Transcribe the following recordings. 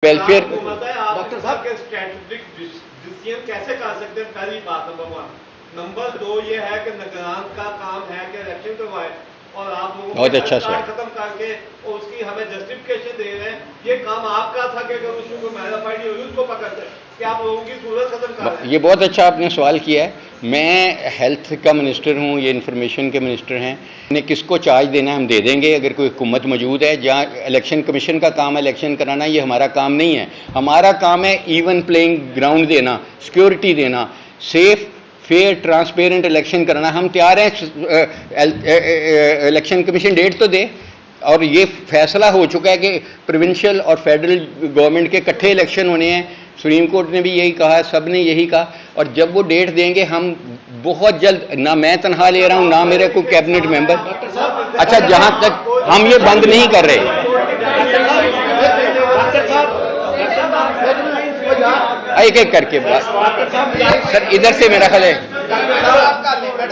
Welfare doctor साहब के strategic decision कैसे कर सकते हैं, पहली बात नंबर 1। नंबर 2 ये है कि निगरान का काम है कि इलेक्शन करवाए और आप लोगों बहुत अच्छा कार्ड खत्म करके और उसकी हमें जस्टिफिकेशन दे रहे हैं। ये काम आपका था कि अगर उसमें कोई मैलाफाइड हुई उसको पकड़ते कि आप लोगों की सूरत खत्म कर रहे हैं। ये बहुत अच्छा आपने सवाल किया है। मैं हेल्थ का मिनिस्टर हूँ, ये इंफॉर्मेशन के मिनिस्टर हैं। ने किसको चार्ज देना है हम दे देंगे अगर कोई हुकूमत मौजूद है। जहाँ इलेक्शन कमीशन का काम है इलेक्शन कराना, ये हमारा काम नहीं है। हमारा काम है इवन प्लेइंग ग्राउंड देना, सिक्योरिटी देना, सेफ फेयर ट्रांसपेरेंट इलेक्शन कराना। हम तैयार हैं, इलेक्शन कमीशन डेट तो दे। और ये फैसला हो चुका है कि प्रोविंशियल और फेडरल गवर्नमेंट के इकट्ठे इलेक्शन होने हैं। सुप्रीम कोर्ट ने भी यही कहा, सब ने यही कहा। और जब वो डेट देंगे हम बहुत जल्द, ना मैं तनहा ले रहा हूँ ना मेरे कोई कैबिनेट मेंबर। अच्छा, जहाँ तक हम ये बंद नहीं कर रहे, एक एक करके सर इधर से मेरा ख्याल है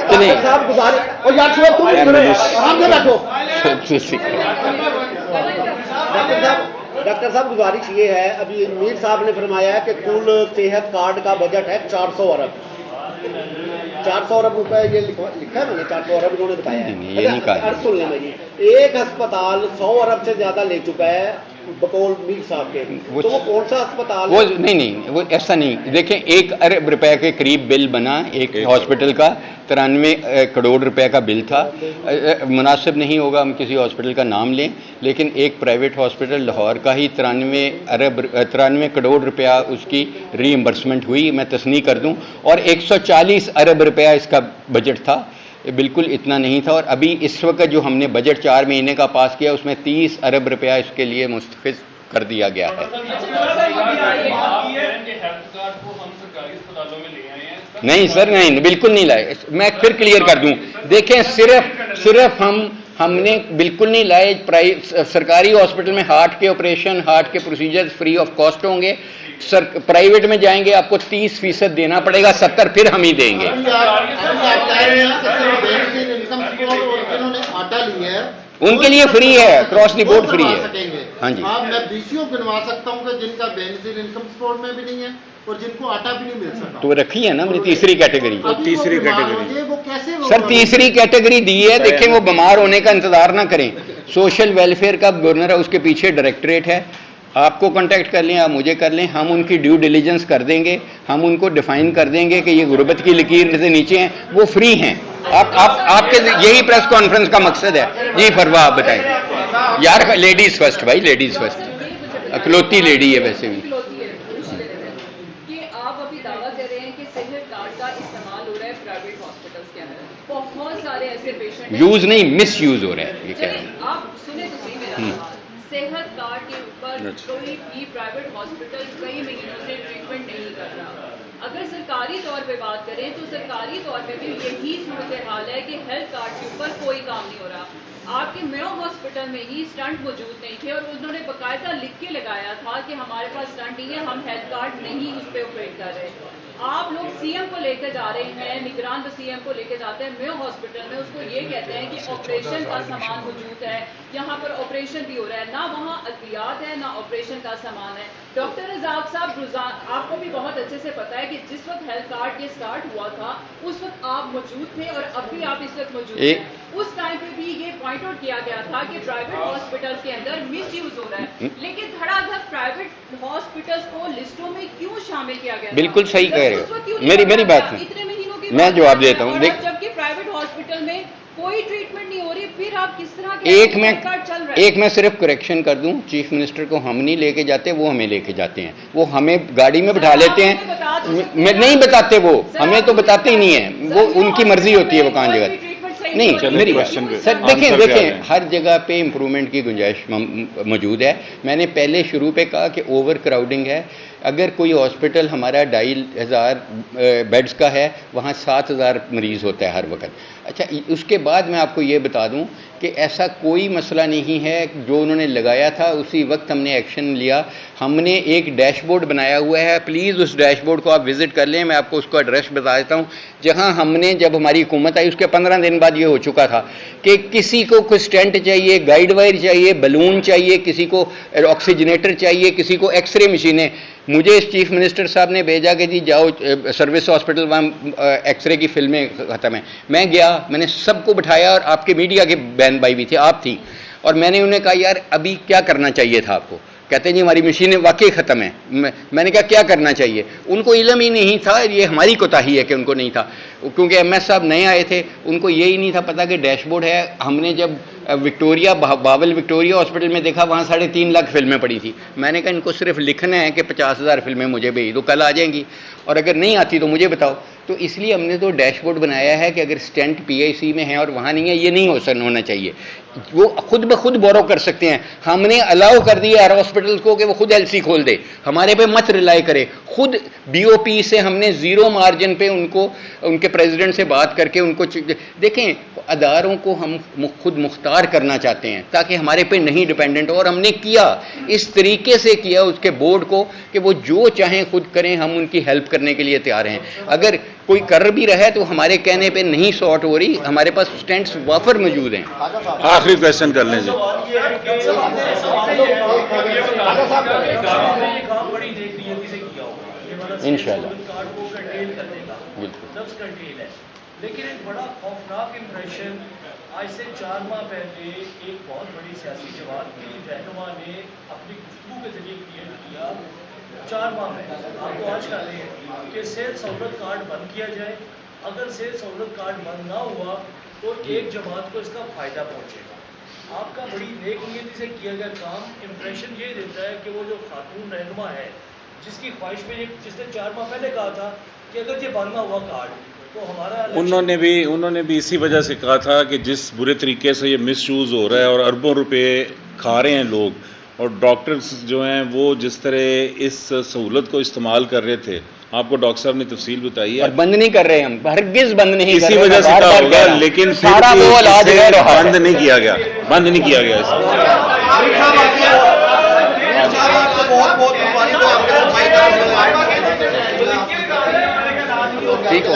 चलिए डॉक्टर साहब गुजारिश ये है, अभी मीर साहब ने फरमाया है कि कुल सेहत कार्ड का बजट है 400 अरब। 400 अरब रुपए ये लिखा है मैंने, 400 अरब इन्होंने बताया है। ये नहीं कहा। सुन लें मेरी, एक अस्पताल 100 अरब से ज्यादा ले चुका है बकौल मीर साहब के। तो वो कौन सा अस्पताल वो है? नहीं वो ऐसा नहीं। देखें 1 अरब रुपए के करीब बिल बना एक हॉस्पिटल का, 93 करोड़ रुपए का बिल था। मुनासिब नहीं होगा हम किसी हॉस्पिटल का नाम लें, लेकिन एक प्राइवेट हॉस्पिटल लाहौर का ही 93 करोड़ रुपया उसकी रीइंबर्समेंट हुई, मैं तस्नी कर दूं। और 140 अरब रुपया इसका बजट था, बिल्कुल इतना नहीं था। और अभी इस वक्त जो हमने बजट 4 महीने का पास किया उसमें 30 अरब रुपया इसके लिए मुस्तफिज कर दिया गया है। नहीं सर, नहीं बिल्कुल नहीं लाए। मैं फिर क्लियर कर दूं, देखें सिर्फ हमने बिल्कुल नहीं लाए। सरकारी हॉस्पिटल में हार्ट के ऑपरेशन, हार्ट के प्रोसीजर्स फ्री ऑफ कॉस्ट होंगे। प्राइवेट में जाएंगे आपको 30% देना पड़ेगा, 70 फिर हम ही देंगे। उनके लिए फ्री है, क्रॉस द बोर्ड फ्री है। हाँ जी, मैं बीसीओ गिनवा सकता हूँ कि जिनका बेनिफिट इनकम सपोर्ट में भी नहीं है और जिनको आटा भी नहीं मिल सकता। तो रखी है ना मेरी तीसरी कैटेगरी। तीसरी कैटेगरी वो कैसे सर तीसरी कैटेगरी दी है। देखें वो बीमार होने का इंतजार ना करें। सोशल वेलफेयर का गवर्नर है, उसके पीछे डायरेक्टरेट है। आपको कांटेक्ट कर लें, आप मुझे कर लें, हम उनकी ड्यू डिलीजेंस कर देंगे। हम उनको डिफाइन कर देंगे कि ये गुर्बत की लकीर से नीचे हैं, वो फ्री हैं। आपके यही प्रेस कॉन्फ्रेंस का मकसद है। जी फरवा, आप बताएं यार। लेडीज फर्स्ट भाई, लेडीज फर्स्ट। अकलौती लेडी है वैसे भी। कि आप अभी दावा कर रहे हैं कि सेहत कार्ड का इस्तेमाल हो रहा है प्राइवेट हॉस्पिटल्स के अंदर। बहुत सारे ऐसे पेशेंट यूज नहीं मिस यूज हो रहा है, ये कह रहे हैं। आप सुने तो सही मेरा सवाल। सेहत कार्ड के ऊपर कोई भी प्राइवेट हॉस्पिटल कई महीनों से ट्रीटमेंट नहीं कर रहा। अगर सरकारी तौर पे बात करें तो सरकारी तौर पे भी यही सूरत हाल है कि हेल्थ कार्ड के ऊपर कोई काम नहीं हो रहा। आपके मेयो हॉस्पिटल में ही स्टंट मौजूद नहीं थे और उन्होंने बाकायदा लिख के लगाया था कि हमारे पास स्टंट नहीं है, हम हेल्थ कार्ड नहीं उस पर ऑपरेट कर रहे। आप लोग सीएम को लेकर जा रहे हैं, निगरान तो सीएम को लेकर जाते हैं मेयो हॉस्पिटल में, उसको ये कहते हैं कि ऑपरेशन का सामान मौजूद है, यहाँ पर ऑपरेशन भी हो रहा है। ना वहाँ अद्वियात है ना ऑपरेशन का सामान है। डॉक्टर रजाक साहब, आपको भी बहुत अच्छे से पता है कि जिस वक्त हेल्थ कार्ड ये स्टार्ट हुआ था उस वक्त आप मौजूद थे और अब भी आप इस वक्त मौजूद हैं। उस टाइम पे भी ये पॉइंट आउट किया गया था कि प्राइवेट हॉस्पिटल के अंदर मिस यूज हो रहा है, लेकिन धड़ाधड़ प्राइवेट हॉस्पिटल्स को लिस्टों में क्यों शामिल किया गया? बिल्कुल सही कह रहे हो, मेरी बात है। इतने महीनों की मैं जवाब देता हूँ। जबकि प्राइवेट हॉस्पिटल में कोई ट्रीटमेंट नहीं हो रही, फिर आप किस तरह के एक मैं सिर्फ करेक्शन कर दूं, चीफ मिनिस्टर को हम नहीं लेके जाते, वो हमें लेके जाते हैं। वो हमें गाड़ी में बिठा लेते हैं। मैं नहीं बताते, वो हमें तो बताते ही नहीं है। वो उनकी मर्जी होती है वो कहाँ जगह नहीं। मेरी क्वेश्चन सर देखें हर जगह पे इम्प्रूवमेंट की गुंजाइश मौजूद है। मैंने पहले शुरू पे कहा कि ओवर क्राउडिंग है। अगर कोई हॉस्पिटल हमारा 2500 बेड्स का है, वहाँ 7000 मरीज़ होता है हर वक्त। अच्छा, उसके बाद मैं आपको ये बता दूं कि ऐसा कोई मसला नहीं है। जो उन्होंने लगाया था उसी वक्त हमने एक्शन लिया। हमने एक डैशबोर्ड बनाया हुआ है, प्लीज़ उस डैशबोर्ड को आप विज़िट कर लें, मैं आपको उसका एड्रेस बता देता हूँ। जहाँ हमने, जब हमारी हुकूमत आई उसके 15 दिन बाद ये हो चुका था कि किसी को कोई स्टेंट चाहिए, गाइड वायर चाहिए, बलून चाहिए, किसी को ऑक्सीजनेटर चाहिए, किसी को एक्सरे मशीनें। मुझे चीफ मिनिस्टर साहब ने भेजा कि जी जाओ सर्विस हॉस्पिटल, वहाँ एक्सरे की फिल्में ख़त्म हैं। मैं गया, मैंने सबको बिठाया और आपके मीडिया के बहन भाई भी थे, आप थी, और मैंने उन्हें कहा यार अभी क्या करना चाहिए था आपको। कहते हैं जी हमारी मशीनें वाकई ख़त्म हैं। मैंने कहा क्या करना चाहिए। उनको इल्म ही नहीं था, ये हमारी कोताही है कि उनको नहीं था, क्योंकि एमएस साहब नए आए थे, उनको यही नहीं था पता कि डैशबोर्ड है। हमने जब विक्टोरिया बावल विक्टोरिया हॉस्पिटल में देखा, वहाँ 3.5 लाख फिल्में पड़ी थी। मैंने कहा इनको सिर्फ लिखना है कि 50,000 फिल्में मुझे भेज दो, कल आ जाएंगी, और अगर नहीं आती तो मुझे बताओ। तो इसलिए हमने तो डैशबोर्ड बनाया है कि अगर स्टेंट पीआईसी में है और वहाँ नहीं है, ये नहीं होना चाहिए। वो खुद ब खुद बोरो कर सकते हैं। हमने अलाउ कर दिया हर हॉस्पिटल को कि वो खुद एलसी खोल दे, हमारे पे मत रिलाई करे। खुद बीओपी से हमने ज़ीरो मार्जिन पे उनको, उनके प्रेसिडेंट से बात करके उनको देखें, अदारों को हम खुद मुख्तार करना चाहते हैं ताकि हमारे पे नहीं डिपेंडेंट हो, और हमने किया इस तरीके से किया उसके बोर्ड को कि वो जो चाहें खुद करें, हम उनकी हेल्प करने के लिए तैयार हैं। अगर कोई कर भी रहा है तो हमारे कहने पे नहीं सॉर्ट हो रही, हमारे पास स्टेंट्स वाफर मौजूद हैं। आखिरी क्वेश्चन कर लें जी। इंशाल्लाह लेकिन एक बड़ा खौफनाक इंप्रेशन आज से 4 माह पहले एक बहुत बड़ी सियासी जमात की रहनुमा ने अपनी गुफ्तगू के जरिए क्लियर किया। 4 माह में आपको आज कह रहे हैं कि सेहत सहूलत कार्ड बंद किया जाए। अगर सेहत सहूलत कार्ड बंद ना हुआ तो एक जमात को इसका फायदा पहुंचेगा। आपका बड़ी नेक नीयती से किया गया काम इंप्रेशन ये देता है कि वो जो खातून रहनुमा है जिसकी ख्वाहिश में, जिसने 4 माह पहले कहा था कि अगर ये बंद ना हुआ कार्ड तो हमारा, उन्होंने भी इसी वजह से कहा था कि जिस बुरे तरीके से ये मिसयूज़ हो रहा है और अरबों रुपए खा रहे हैं लोग, और डॉक्टर्स जो हैं वो जिस तरह इस सहूलत को इस्तेमाल कर रहे थे, आपको डॉक्टर साहब ने तफसील बताई है। और बंद नहीं कर रहे, हम हरगिज़ बंद नहीं कर रहे, इसी वजह से कहा होगा, लेकिन सारा वो इलाज रह रहा है, बंद नहीं किया गया, बंद नहीं किया गया इसे। ठीक हो।